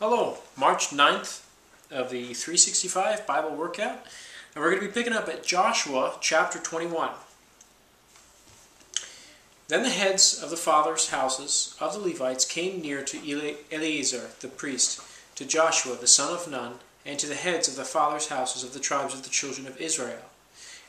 Hello, March 9th of the 365 Bible Workout, and we're going to be picking up at Joshua chapter 21. Then the heads of the fathers' houses of the Levites came near to Eleazar the priest, to Joshua the son of Nun, and to the heads of the fathers' houses of the tribes of the children of Israel.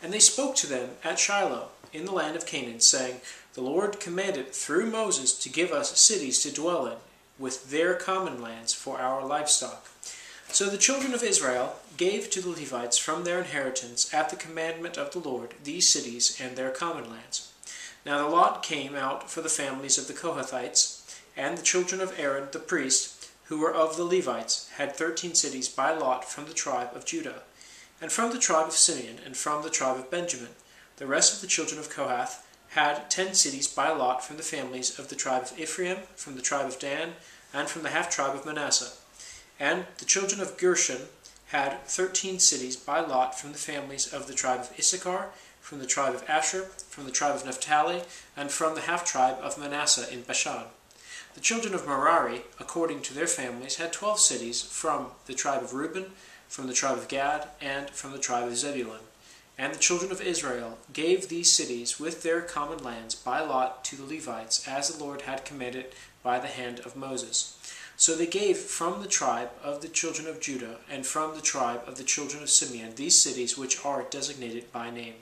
And they spoke to them at Shiloh, in the land of Canaan, saying, The Lord commanded through Moses to give us cities to dwell in, with their common lands for our livestock. So the children of Israel gave to the Levites from their inheritance at the commandment of the Lord these cities and their common lands. Now the lot came out for the families of the Kohathites, and the children of Aaron the priest, who were of the Levites, had 13 cities by lot from the tribe of Judah, and from the tribe of Simeon, and from the tribe of Benjamin. The rest of the children of Kohath had 10 cities by lot from the families of the tribe of Ephraim, from the tribe of Dan, and from the half-tribe of Manasseh. And the children of Gershon had 13 cities by lot from the families of the tribe of Issachar, from the tribe of Asher, from the tribe of Naphtali, and from the half-tribe of Manasseh in Bashan. The children of Merari, according to their families, had 12 cities from the tribe of Reuben, from the tribe of Gad, and from the tribe of Zebulun. And the children of Israel gave these cities with their common lands by lot to the Levites, as the Lord had commanded by the hand of Moses. So they gave from the tribe of the children of Judah, and from the tribe of the children of Simeon, these cities which are designated by name,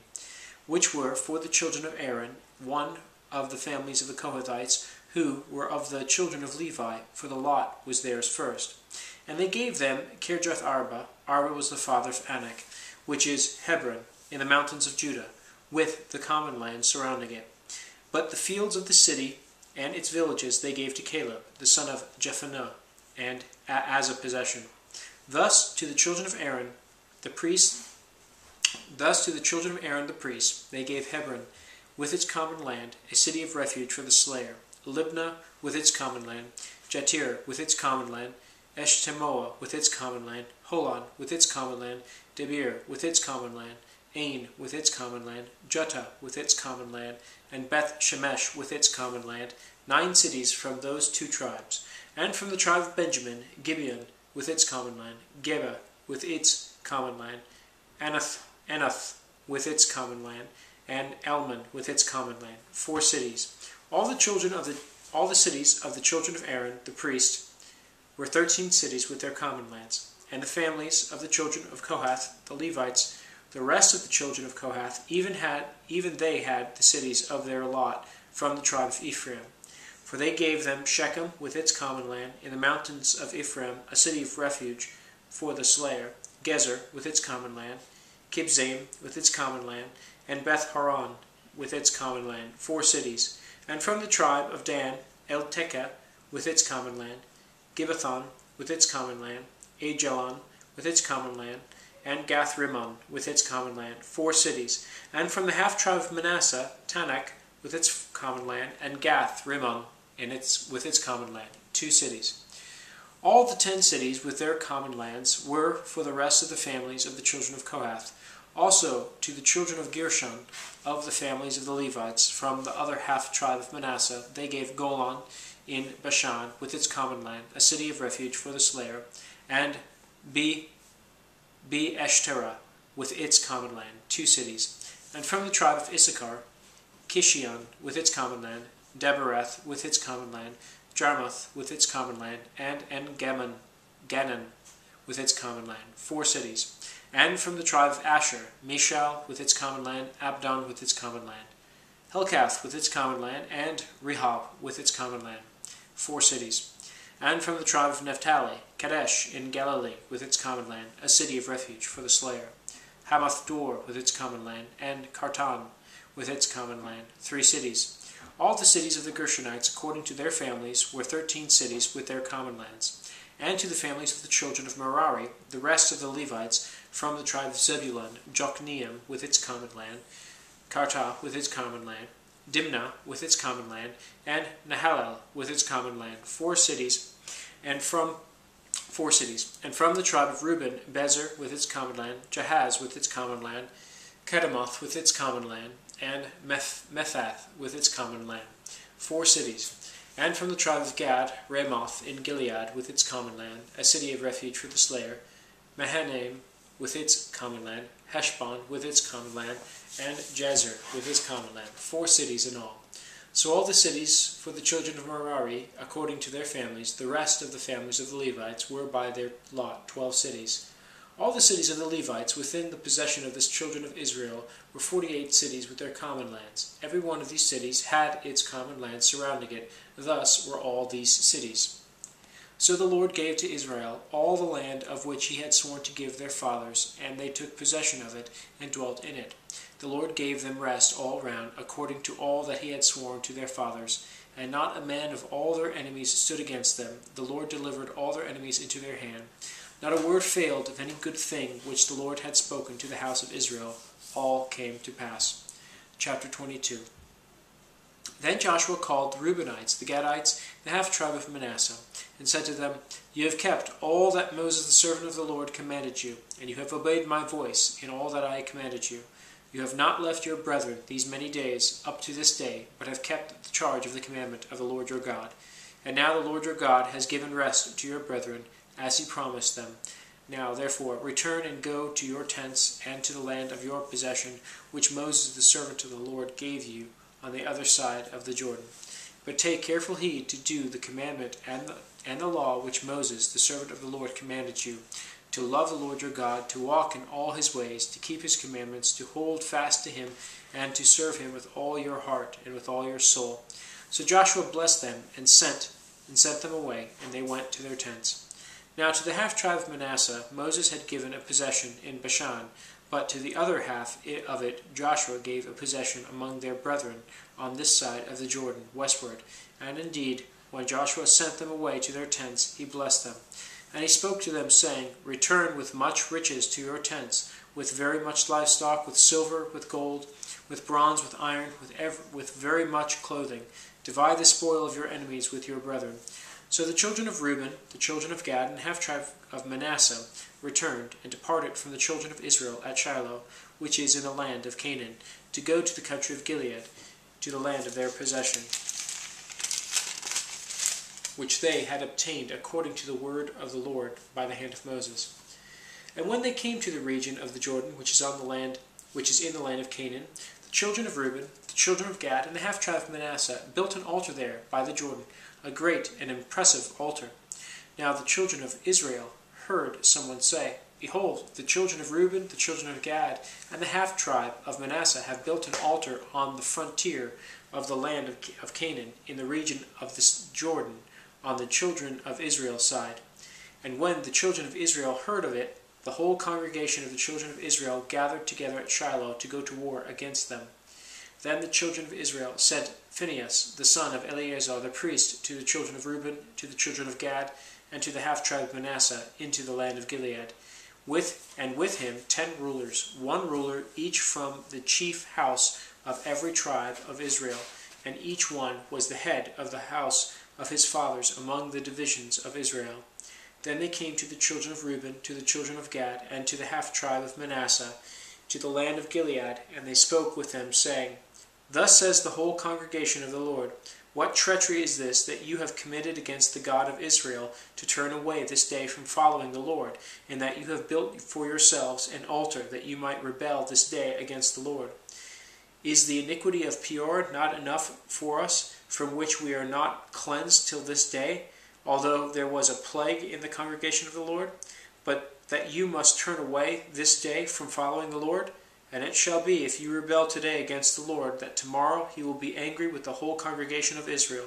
which were for the children of Aaron, one of the families of the Kohathites, who were of the children of Levi, for the lot was theirs first. And they gave them Kirjath Arba. Arba was the father of Anak, which is Hebron, in the mountains of Judah, with the common land surrounding it. But the fields of the city and its villages they gave to Caleb, the son of Jephunneh, and as a possession. Thus to the children of Aaron the priest, they gave Hebron with its common land, a city of refuge for the slayer, Libnah with its common land, Jatir with its common land, Eshtemoa with its common land, Holon with its common land, Debir with its common land, Ain with its common land, Juttah with its common land, and Beth Shemesh with its common land, 9 cities from those 2 tribes. And from the tribe of Benjamin, Gibeon with its common land, Geba with its common land, Anath with its common land, and Almon with its common land, 4 cities. All the cities of the children of Aaron the priest were 13 cities with their common lands. And the families of the children of Kohath, the Levites, the rest of the children of Kohath, even they had the cities of their lot from the tribe of Ephraim. For they gave them Shechem with its common land, in the mountains of Ephraim, a city of refuge for the slayer, Gezer with its common land, Kibzaim with its common land, and Beth Horon with its common land, 4 cities. And from the tribe of Dan, Eltekeh with its common land, Gibbethon with its common land, Ajalon with its common land, and Gath-Rimmon with its common land, 4 cities. And from the half-tribe of Manasseh, Tanakh with its common land, and Gath-Rimmon with its common land, 2 cities. All the 10 cities with their common lands were for the rest of the families of the children of Kohath. Also to the children of Gershon, of the families of the Levites, from the other half-tribe of Manasseh, they gave Golan in Bashan with its common land, a city of refuge for the slayer, and Be-Eshtera with its common land, 2 cities. And from the tribe of Issachar, Kishion with its common land, Debereth with its common land, Jarmuth with its common land, and En-Ganon with its common land, 4 cities. And from the tribe of Asher, Mishal with its common land, Abdon with its common land, Helkath with its common land, and Rehob with its common land, 4 cities. And from the tribe of Naphtali, Kadesh in Galilee with its common land, a city of refuge for the slayer, Hamath-Dor with its common land, and Kartan with its common land, 3 cities. All the cities of the Gershonites, according to their families, were 13 cities with their common lands. And to the families of the children of Merari, the rest of the Levites, from the tribe of Zebulun, Jokneam with its common land, Kartah with its common land, Dimnah with its common land, and Nahalel with its common land, 4 cities. And from the tribe of Reuben, Bezer with its common land, Jahaz with its common land, Kedemoth with its common land, and Methath with its common land, 4 cities. And from the tribe of Gad, Ramoth in Gilead with its common land, a city of refuge for the slayer, Mahanaim with its common land, Heshbon with its common land, and Jazer with its common land, 4 cities in all. So all the cities for the children of Merari, according to their families, the rest of the families of the Levites, were by their lot 12 cities. All the cities of the Levites within the possession of the children of Israel were 48 cities with their common lands. Every one of these cities had its common land surrounding it. Thus were all these cities. So the Lord gave to Israel all the land of which he had sworn to give their fathers, and they took possession of it and dwelt in it. The Lord gave them rest all round, according to all that he had sworn to their fathers, and not a man of all their enemies stood against them. The Lord delivered all their enemies into their hand. Not a word failed of any good thing which the Lord had spoken to the house of Israel. All came to pass. Chapter 22. Then Joshua called the Reubenites, the Gadites, the half-tribe of Manasseh, and said to them, You have kept all that Moses the servant of the Lord commanded you, and you have obeyed my voice in all that I commanded you. You have not left your brethren these many days up to this day, but have kept the charge of the commandment of the Lord your God. And now the Lord your God has given rest to your brethren, as he promised them. Now, therefore, return and go to your tents and to the land of your possession, which Moses the servant of the Lord gave you on the other side of the Jordan. But take careful heed to do the commandment and the law which Moses the servant of the Lord commanded you, to love the Lord your God, to walk in all his ways, to keep his commandments, to hold fast to him, and to serve him with all your heart and with all your soul. So Joshua blessed them and sent them away, and they went to their tents. Now to the half-tribe of Manasseh Moses had given a possession in Bashan, but to the other half of it Joshua gave a possession among their brethren on this side of the Jordan, westward. And indeed, when Joshua sent them away to their tents, he blessed them. And he spoke to them, saying, Return with much riches to your tents, with very much livestock, with silver, with gold, with bronze, with iron, with very much clothing. Divide the spoil of your enemies with your brethren. So the children of Reuben, the children of Gad, and half-tribe of Manasseh returned, and departed from the children of Israel at Shiloh, which is in the land of Canaan, to go to the country of Gilead, to the land of their possession, which they had obtained according to the word of the Lord by the hand of Moses. And when they came to the region of the Jordan, which is in the land of Canaan, the children of Reuben, the children of Gad, and the half-tribe of Manasseh built an altar there by the Jordan, a great and impressive altar. Now the children of Israel heard someone say, Behold, the children of Reuben, the children of Gad, and the half-tribe of Manasseh have built an altar on the frontier of the land of Canaan, in the region of this Jordan, on the children of Israel's side. And when the children of Israel heard of it, the whole congregation of the children of Israel gathered together at Shiloh to go to war against them. Then the children of Israel sent Phinehas, the son of Eleazar the priest, to the children of Reuben, to the children of Gad, and to the half-tribe of Manasseh, into the land of Gilead, with him 10 rulers, 1 ruler each from the chief house of every tribe of Israel, and each one was the head of the house of his fathers among the divisions of Israel. Then they came to the children of Reuben, to the children of Gad, and to the half-tribe of Manasseh, to the land of Gilead, and they spoke with them, saying, Thus says the whole congregation of the Lord, What treachery is this that you have committed against the God of Israel, to turn away this day from following the Lord, and that you have built for yourselves an altar, that you might rebel this day against the Lord? Is the iniquity of Peor not enough for us, from which we are not cleansed till this day, although there was a plague in the congregation of the Lord? But that you must turn away this day from following the Lord? And it shall be, if you rebel today against the Lord, that tomorrow he will be angry with the whole congregation of Israel.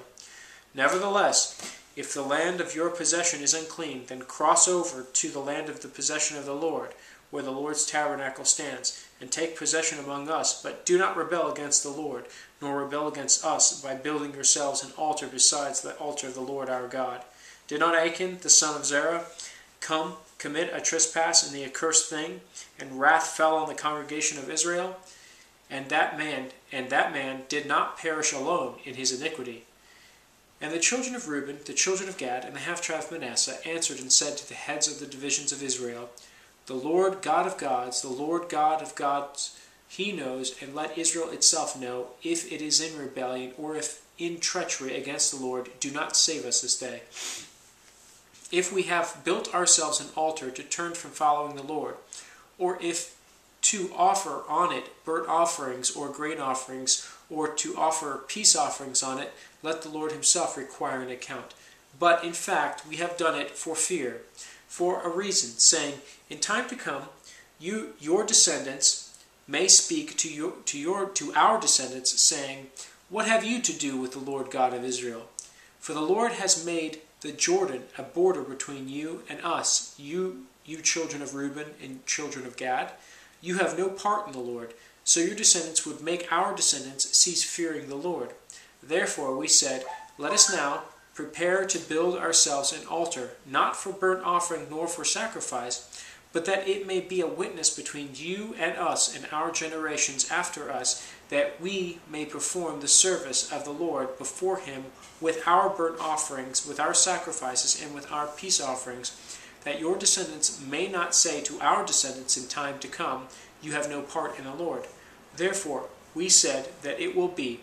Nevertheless, if the land of your possession is unclean, then cross over to the land of the possession of the Lord, where the Lord's tabernacle stands, and take possession among us. But do not rebel against the Lord, nor rebel against us, by building yourselves an altar besides the altar of the Lord our God. Did not Achan, the son of Zerah, commit a trespass in the accursed thing, and wrath fell on the congregation of Israel? And that man did not perish alone in his iniquity. And the children of Reuben, the children of Gad, and the half-tribe of Manasseh answered and said to the heads of the divisions of Israel, The Lord God of gods, the Lord God of gods, he knows, and let Israel itself know, if it is in rebellion, or if in treachery against the Lord, do not save us this day. If we have built ourselves an altar to turn from following the Lord, or if to offer on it burnt offerings or grain offerings, or to offer peace offerings on it, let the Lord himself require an account. But in fact, we have done it for fear, for a reason, saying, in time to come, your descendants may speak to our descendants, saying, what have you to do with the Lord God of Israel? For the Lord has made the Jordan a border between you and us, you children of Reuben and children of Gad. You have no part in the Lord, so your descendants would make our descendants cease fearing the Lord. Therefore we said, let us now prepare to build ourselves an altar, not for burnt offering nor for sacrifice, but that it may be a witness between you and us and our generations after us, that we may perform the service of the Lord before him with our burnt offerings, with our sacrifices, and with our peace offerings, that your descendants may not say to our descendants in time to come, you have no part in the Lord. Therefore we said that it will be,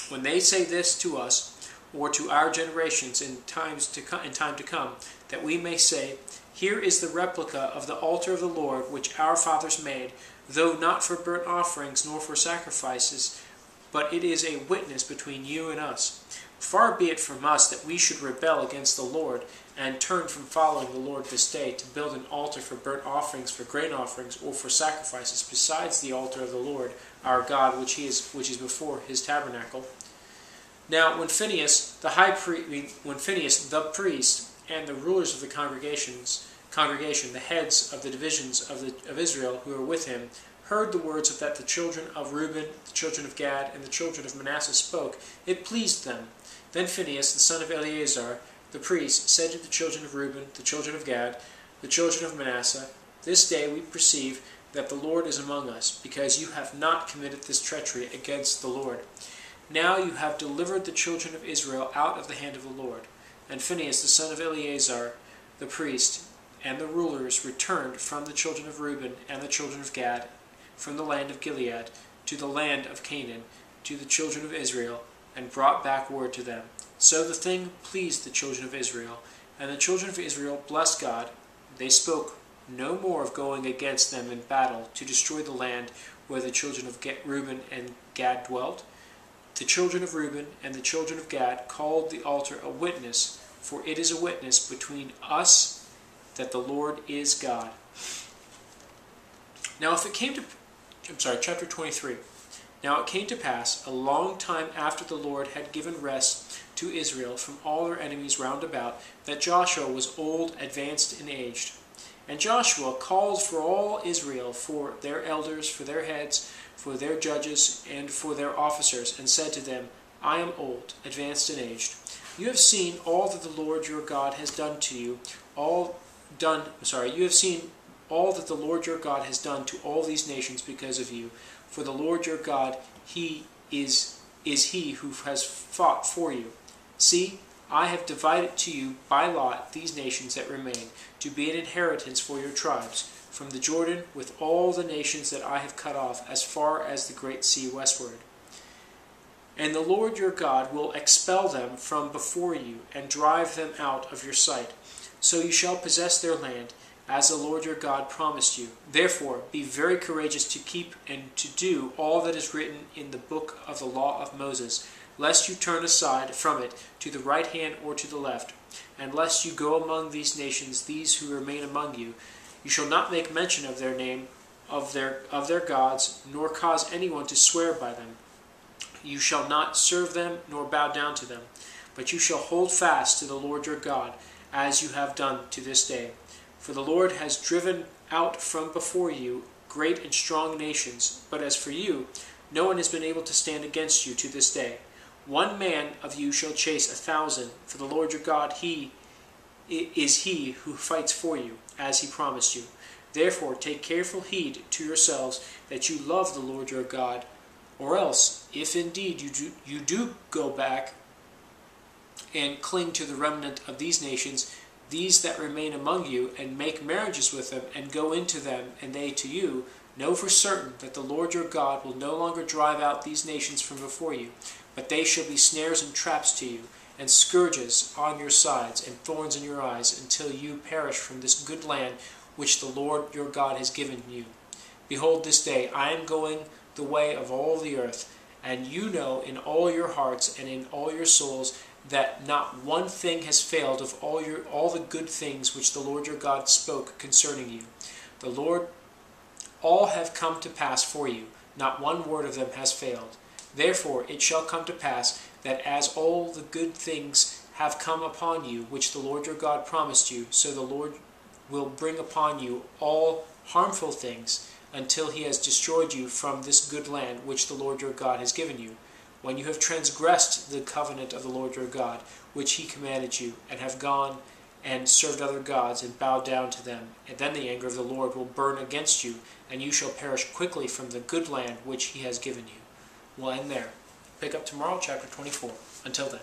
when they say this to us, or to our generations in time to come, that we may say, here is the replica of the altar of the Lord which our fathers made, though not for burnt offerings nor for sacrifices, but it is a witness between you and us. Far be it from us that we should rebel against the Lord, and turn from following the Lord this day, to build an altar for burnt offerings, for grain offerings, or for sacrifices, besides the altar of the Lord our God, which is before his tabernacle. Now, when Phinehas the priest, and the rulers of the congregation, the heads of the divisions of Israel who were with him, heard the words that the children of Reuben, the children of Gad, and the children of Manasseh spoke, it pleased them. Then Phinehas, the son of Eleazar, the priest, said to the children of Reuben, the children of Gad, the children of Manasseh, this day we perceive that the Lord is among us, because you have not committed this treachery against the Lord. Now you have delivered the children of Israel out of the hand of the Lord. And Phinehas, the son of Eleazar, the priest, and the rulers returned from the children of Reuben and the children of Gad, from the land of Gilead to the land of Canaan, to the children of Israel, and brought back word to them. So the thing pleased the children of Israel, and the children of Israel blessed God. They spoke no more of going against them in battle to destroy the land where the children of Reuben and Gad dwelt. The children of Reuben and the children of Gad called the altar a witness, for it is a witness between us that the Lord is God. Now if it came to, chapter 23. Now it came to pass, a long time after the Lord had given rest to Israel from all their enemies round about, that Joshua was old, advanced, and aged. And Joshua called for all Israel, for their elders, for their heads, for their judges, and for their officers, and said to them, I am old, advanced, and aged. You have seen all that the Lord your God has done to you, you have seen all that the Lord your God has done to all these nations because of you. For the Lord your God, he is he who has fought for you. See, I have divided to you by lot these nations that remain, to be an inheritance for your tribes, from the Jordan with all the nations that I have cut off, as far as the great sea westward. And the Lord your God will expel them from before you, and drive them out of your sight. So you shall possess their land, as the Lord your God promised you. Therefore, be very courageous to keep and to do all that is written in the book of the law of Moses, lest you turn aside from it to the right hand or to the left, and lest you go among these nations, these who remain among you. You shall not make mention of their name, of their gods, nor cause anyone to swear by them. You shall not serve them, nor bow down to them, but you shall hold fast to the Lord your God, as you have done to this day. For the Lord has driven out from before you great and strong nations, but as for you, no one has been able to stand against you to this day. One man of you shall chase 1,000, for the Lord your God, he who fights for you, as he promised you. Therefore take careful heed to yourselves that you love the Lord your God, or else, if indeed you do go back and cling to the remnant of these nations, these that remain among you, and make marriages with them, and go into them, and they to you, know for certain that the Lord your God will no longer drive out these nations from before you, But they shall be snares and traps to you, and scourges on your sides, and thorns in your eyes, until you perish from this good land which the Lord your God has given you. Behold, this day I am going the way of all the earth, and you know in all your hearts and in all your souls that not one thing has failed of all the good things which the Lord your God spoke concerning you. The Lord, all have come to pass for you, not one word of them has failed. Therefore it shall come to pass that as all the good things have come upon you, which the Lord your God promised you, so the Lord will bring upon you all harmful things, until he has destroyed you from this good land which the Lord your God has given you, when you have transgressed the covenant of the Lord your God, which he commanded you, and have gone and served other gods, and bowed down to them. And then the anger of the Lord will burn against you, and you shall perish quickly from the good land which he has given you. We'll end there. Pick up tomorrow, chapter 24. Until then.